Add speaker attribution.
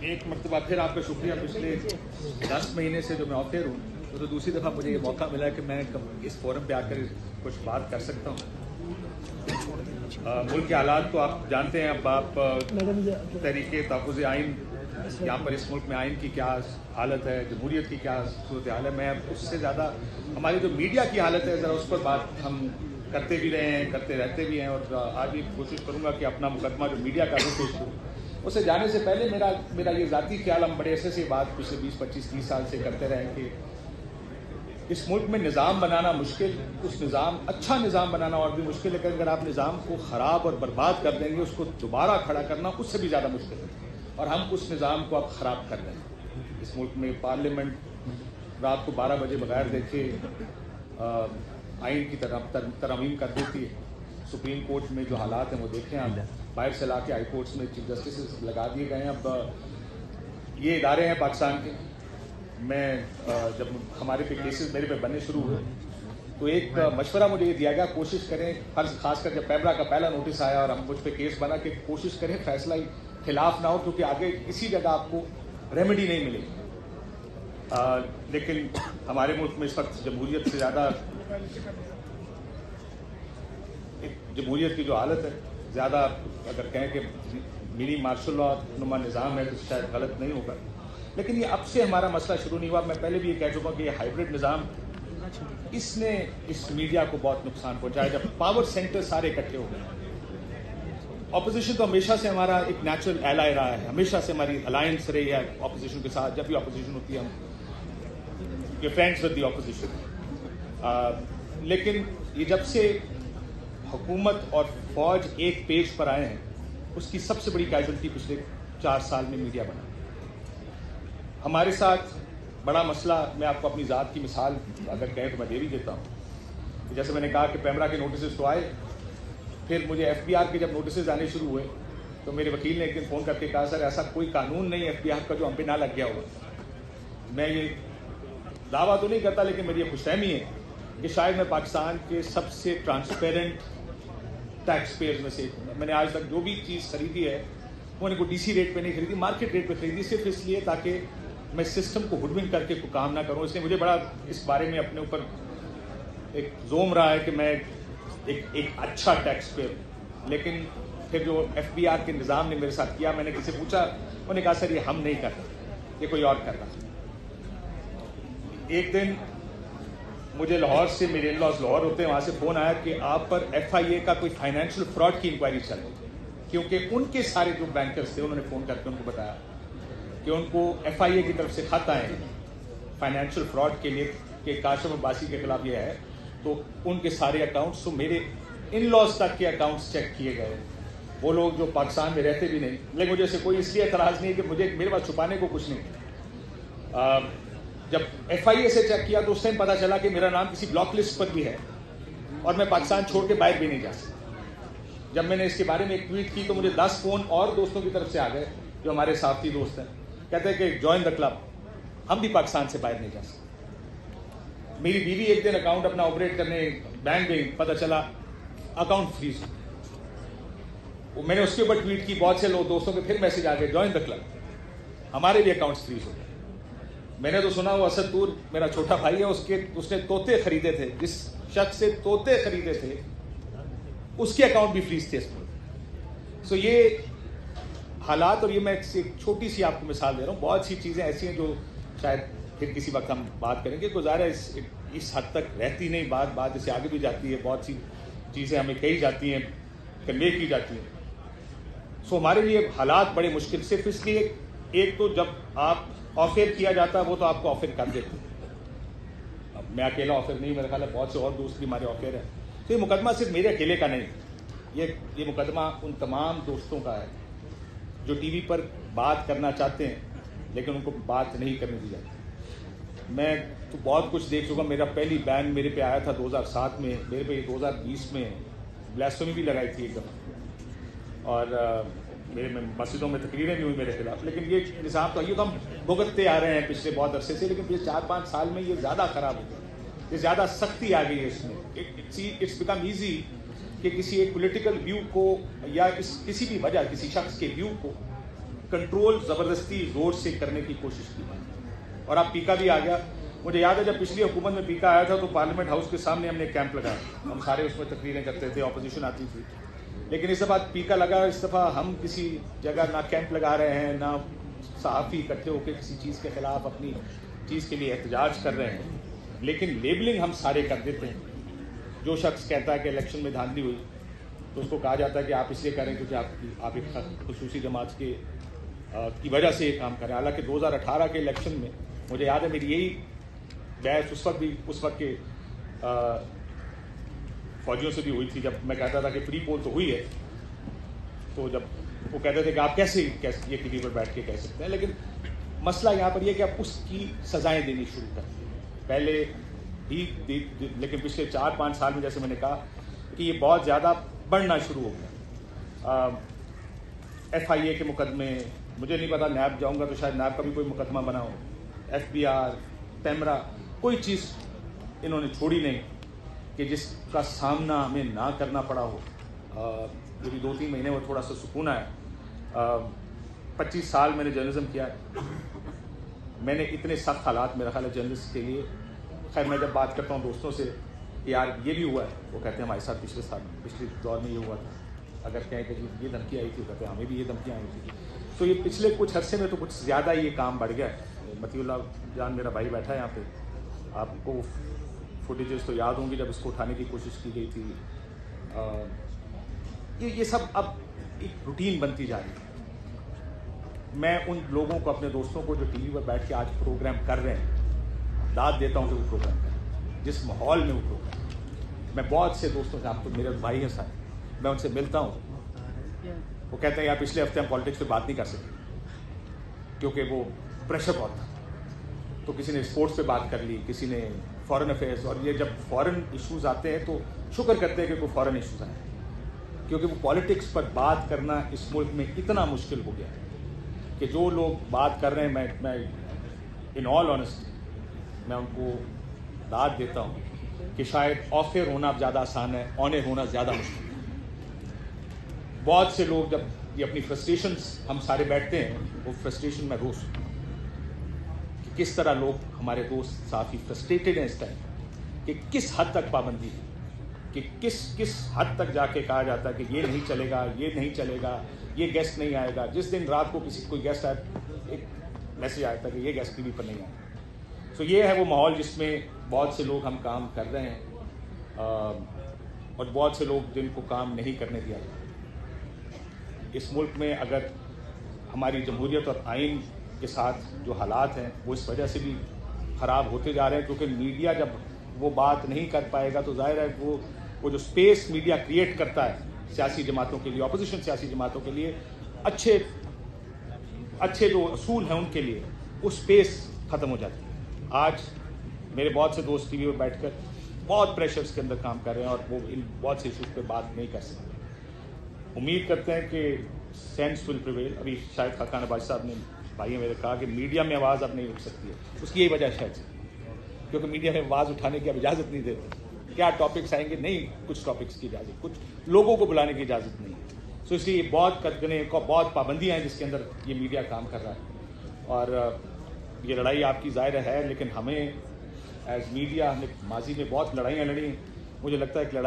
Speaker 1: एक मरतबा फिर आपका शुक्रिया। पिछले 10 महीने से जो मैं ऑफेयर हूँ, तो दूसरी दफ़ा मुझे ये मौका मिला कि मैं इस फोरम पे आकर कुछ बात कर सकता हूँ। मुल्क के हालात तो आप जानते हैं। अब आप तहरीके तहफ़्फ़ुज़ आइन, यहाँ पर इस मुल्क में आइन की क्या हालत है, जमहूरियत की क्या सूरत हाल है, मैं उससे ज़्यादा हमारी जो मीडिया की हालत है ज़रा उस पर बात हम करते भी रहे हैं, करते रहते भी हैं। और आज भी कोशिश करूँगा कि अपना मुकदमा जो मीडिया का भी पेश करूँ। उससे जाने से पहले मेरा ये ज़ाती ख्याल, हम बड़े ऐसे से बात पिछले 20, 25, 30 साल से करते रहे कि इस मुल्क में निज़ाम बनाना मुश्किल, उस अच्छा निज़ाम बनाना और भी मुश्किल है। अगर आप निज़ाम को ख़राब और बर्बाद कर देंगे, उसको दोबारा खड़ा करना उससे भी ज़्यादा मुश्किल है। और हम उस निज़ाम को अब ख़राब कर रहे हैं। इस मुल्क में पार्लियामेंट रात को 12 बजे बगैर देखे आइन की तरमीम कर देती है। सुप्रीम कोर्ट में जो हालात हैं वो देखें आप, बाहर से ला के हाई कोर्ट्स में चीफ जस्टिस लगा दिए गए हैं। अब ये इदारे हैं पाकिस्तान के। मैं जब हमारे पे केसेस मेरे पे बनने शुरू हुए तो एक मशवरा मुझे ये दिया गया, कोशिश करें, खासकर जब पैमरा का पहला नोटिस आया और हम मुझ पे केस बना, कि कोशिश करें फैसला ही खिलाफ ना हो, क्योंकि आगे किसी जगह आपको रेमेडी नहीं मिलेगी। लेकिन हमारे मुल्क में इस वक्त जमहूरियत से ज़्यादा, जमहूरियत की जो हालत है, ज़्यादा अगर कहें कि मिनी मार्शल लॉ नुमा निज़ाम है तो शायद गलत नहीं होगा। लेकिन ये अब से हमारा मसला शुरू नहीं हुआ। मैं पहले भी ये कह चुका कि ये हाइब्रिड निज़ाम, इसने इस मीडिया को बहुत नुकसान पहुंचाया। जब पावर सेंटर सारे इकट्ठे हो गए। ऑपोजिशन तो हमेशा से हमारा एक नेचुरल एलाय रहा है, हमेशा से हमारी अलायंस रही है ऑपोजिशन के साथ। जब भी ऑपोजिशन होती है हम फ्रेंड्स विद द ऑपोजिशन। लेकिन ये जब से हुकूमत और फौज एक पेज पर आए हैं, उसकी सबसे बड़ी कैजुअल्टी पिछले 4 साल में मीडिया बना। हमारे साथ बड़ा मसला, मैं आपको अपनी ज़ात की मिसाल अगर कहें तो मैं दे भी देता हूँ। जैसे मैंने कहा कि पैमरा के नोटिस तो आए, फिर मुझे FBR के जब नोटिस आने शुरू हुए तो मेरे वकील ने एक दिन फ़ोन करके कहा, सर ऐसा कोई कानून नहीं FBR का जो हम पे ना लग गया होगा। मैं ये दावा तो नहीं करता, लेकिन मेरी ये खुशफहमी है कि शायद मैं पाकिस्तान के सबसे ट्रांसपेरेंट टैक्स पेयर्स में से। मैंने आज तक जो भी चीज़ खरीदी है वो मैंने को DC रेट पे नहीं खरीदी, मार्केट रेट पे खरीदी, सिर्फ इसलिए ताकि मैं सिस्टम को हुडविंक करके कोई काम ना करूं। इसलिए मुझे बड़ा इस बारे में अपने ऊपर एक जोम रहा है कि मैं एक अच्छा टैक्स पेयर। लेकिन फिर जो FBR के निज़ाम ने मेरे साथ किया, मैंने किसी पूछा, उन्होंने कहा सर ये हम नहीं कर रहे, ये कोई और कर रहा। एक दिन मुझे लाहौर से, मेरे इन-लॉज लाहौर होते हैं, वहाँ से फ़ोन आया कि आप पर FIA का कोई फाइनेंशियल फ्रॉड की इंक्वायरी चल रही है। क्योंकि उनके सारे जो बैंकर्स थे उन्होंने फ़ोन करके उनको बताया कि उनको FIA की तरफ से खत आए फाइनेंशियल फ्रॉड के लिए कि काशिफ अब्बासी के खिलाफ ये है। तो उनके सारे अकाउंट्स, तो मेरे इन-लॉज तक के अकाउंट्स चेक किए गए। वो लोग जो पाकिस्तान में रहते भी नहीं, लेकिन मुझे से कोई इसलिए एतराज़ नहीं कि मेरे पास छुपाने को कुछ नहीं। जब FIA से चेक किया तो उस टाइम पता चला कि मेरा नाम किसी ब्लॉक लिस्ट पर भी है और मैं पाकिस्तान छोड़ के बाहर भी नहीं जा सकता। जब मैंने इसके बारे में एक ट्वीट की तो मुझे 10 फ़ोन और दोस्तों की तरफ से आ गए जो हमारे साथी दोस्त हैं, कहते हैं कि जॉइन द क्लब, हम भी पाकिस्तान से बाहर नहीं जा सकते। मेरी बीवी एक दिन अकाउंट अपना ऑपरेट करने बैंक गई, पता चला अकाउंट फ्रीज। मैंने उसके ऊपर ट्वीट की, बहुत से लोग दोस्तों के फिर मैसेज आ गए जॉइन द क्लब, हमारे भी अकाउंट्स फ्रीज हो गए। मैंने तो सुना वो असदूर मेरा छोटा भाई है, उसने तोते खरीदे थे, जिस शख्स से तोते खरीदे थे उसके अकाउंट भी फ्रीज थे इसमें। सो ये हालात, और ये मैं एक छोटी सी आपको मिसाल दे रहा हूँ, बहुत सी चीज़ें ऐसी हैं जो शायद फिर किसी वक्त हम बात करेंगे। गुजारा इस हद तक रहती नहीं, बात इससे आगे भी जाती है। बहुत सी चीज़ें हमें कही जाती हैं, कन्वे की जाती हैं। सो हमारे लिए हालात बड़े मुश्किल, सिर्फ इसलिए एक तो जब आप ऑफर किया जाता है वो तो आपको ऑफर कर देते हैं। अब मैं अकेला ऑफर नहीं, मेरे ख्याल है बहुत से और दोस्त भी हमारे ऑफर हैं। तो ये मुकदमा सिर्फ मेरे अकेले का नहीं, ये मुकदमा उन तमाम दोस्तों का है जो टीवी पर बात करना चाहते हैं लेकिन उनको बात नहीं करने दी जाती। मैं तो बहुत कुछ देख चुका। मेरा पहली बैन मेरे पे आया था 2007 में, मेरे पे 2020 में ब्लास्फेमी भी लगाई थी एक दफ़ा, और मेरे में मस्जिदों में तकरीरें भी हुई मेरे खिलाफ। लेकिन ये निज़ाम तो ये तो हम भुगतते आ रहे हैं पिछले बहुत अरसे से, लेकिन पिछले 4-5 साल में ये ज़्यादा ख़राब हो गया, ये ज़्यादा सख्ती आ गई है इसमें। इट्स बिकम ईजी कि किसी एक पॉलिटिकल व्यू को या किसी भी वजह किसी शख्स के व्यू को कंट्रोल ज़बरदस्ती ज़ोर से करने की कोशिश की। और अब पीका भी आ गया। मुझे याद है जब पिछली हुकूमत में पीका आया था तो पार्लियामेंट हाउस के सामने हमने कैंप लगाया, हम सारे उसमें तकरीरें करते थे, ऑपोजिशन आती थी। लेकिन इस दफ़ा पीका लगा, इस दफ़ा हम किसी जगह ना कैंप लगा रहे हैं, ना सहाफ़ी इकट्ठे होकर किसी चीज़ के ख़िलाफ़ अपनी चीज़ के लिए एहतजाज कर रहे हैं, लेकिन लेबलिंग हम सारे कर देते हैं। जो शख्स कहता है कि इलेक्शन में धांधली हुई तो उसको कहा जाता है कि आप इसलिए करें क्योंकि आप एक खुसूसी जमात के की वजह से ये काम करें। हालांकि 2018 के इलेक्शन में मुझे याद है मेरी यही बहस उस वक्त के फौजियों से भी हुई थी, जब मैं कहता था कि प्री पोल तो हुई है, तो जब वो कहते थे कि आप कैसे ये टीवी पर बैठ के कह सकते हैं। लेकिन मसला यहाँ पर यह कि आप उसकी सजाएं देनी शुरू कर दी पहले ही, लेकिन पिछले 4-5 साल में जैसे मैंने कहा कि ये बहुत ज़्यादा बढ़ना शुरू हो गया। FIA के मुकदमे, मुझे नहीं पता, नैब जाऊंगा तो शायद नैब का भी कोई मुकदमा बना हो, FBR, पैमरा, कोई चीज़ इन्होंने छोड़ी नहीं कि जिसका सामना हमें ना करना पड़ा हो। ये भी 2-3 महीने में थोड़ा सा सुकून आया। 25 साल मैंने जर्नलिज्म किया है, मैंने इतने सख्त हालात मेरा ख्याल है जर्नलिस्ट के लिए। खैर मैं जब बात करता हूँ दोस्तों से यार ये भी हुआ है, वो कहते हैं हमारे साथ पिछले दौर में ये हुआ था। अगर कहें कि ये धमकी आई थी, कहते हैं हमें भी ये धमकियाँ आई थी। तो ये पिछले कुछ अरसे में तो कुछ ज़्यादा ये काम बढ़ गया है। मतीउल्लाह जान मेरा भाई बैठा है यहाँ पे, आपको फुटेजेस तो याद होंगी जब इसको उठाने की कोशिश की गई थी। ये सब अब एक रूटीन बनती जा रही है। मैं उन लोगों को, अपने दोस्तों को जो टीवी पर बैठ के आज प्रोग्राम कर रहे हैं, दाद देता हूँ कि वो प्रोग्राम करें जिस माहौल में वो प्रोग्राम। मैं बहुत से दोस्तों से, आप तो मेरे भाई हैं सारे, मैं उनसे मिलता हूँ, वो कहते हैं यार पिछले हफ्ते हम पॉलिटिक्स पे बात नहीं कर सके क्योंकि वो प्रेशर बहुत था। तो किसी ने स्पोर्ट्स पे बात कर ली, किसी ने फॉरेन अफेयर्स, और ये जब फॉरेन इश्यूज आते हैं तो शुक्र करते हैं कि कोई फॉरेन इश्यूज आए, क्योंकि वो पॉलिटिक्स पर बात करना इस मुल्क में इतना मुश्किल हो गया है कि जो लोग बात कर रहे हैं, मैं इन ऑल ऑनेस्टी मैं उनको दाद देता हूँ कि शायद ऑफ एयर होना ज़्यादा आसान है, ऑन एयर होना ज़्यादा मुश्किल है। बहुत से लोग जब ये अपनी फ्रस्ट्रेशंस हम सारे बैठते हैं, वो फ्रस्ट्रेशन में रोज कि किस तरह लोग, हमारे दोस्त काफ़ी फ्रस्ट्रेटेड हैं इस टाइम कि किस हद तक पाबंदी है, कि किस हद तक जाके कहा जाता है कि ये नहीं चलेगा, ये नहीं चलेगा, ये गेस्ट नहीं आएगा। जिस दिन रात को कोई गेस्ट आया, एक मैसेज आया था कि ये गेस्ट टीवी पर नहीं आएगा। तो ये है वो माहौल जिसमें बहुत से लोग हम काम कर रहे हैं और बहुत से लोग जिनको काम नहीं करने दिया जाता। इस मुल्क में अगर हमारी जमहूरियत और आइन के साथ जो हालात हैं वो इस वजह से भी ख़राब होते जा रहे हैं, क्योंकि मीडिया जब वो बात नहीं कर पाएगा तो जाहिर है वो जो स्पेस मीडिया क्रिएट करता है सियासी जमातों के लिए, अपोजिशन सियासी जमातों के लिए, अच्छे जो असूल हैं उनके लिए, वो स्पेस ख़त्म हो जाती है। आज मेरे बहुत से दोस्त टीवी पर बैठकर बहुत प्रेशर्स के अंदर काम कर रहे हैं और वो इन बहुत से इशूज़ पे बात नहीं कर सकते। उम्मीद करते हैं कि सेंस विल प्रिवेल। अभी शायद खाकान अब्बास साहब ने, भाई मेरे, कहा कि मीडिया में आवाज़ अब नहीं उठ सकती है। उसकी यही वजह शायद से, क्योंकि मीडिया में आवाज़ उठाने की अब इजाज़त नहीं देते। क्या टॉपिक्स आएंगे, नहीं, कुछ टॉपिक्स की इजाज़त, कुछ लोगों को बुलाने की इजाज़त नहीं है। सो इसलिए बहुत कदगने को, बहुत पाबंदियाँ हैं जिसके अंदर ये मीडिया काम कर रहा है। और ये लड़ाई आपकी ज़ाहिर है, लेकिन हमें एज मीडिया, हमने माजी में बहुत लड़ाइयाँ लड़ी। मुझे लगता है कि लड़ाई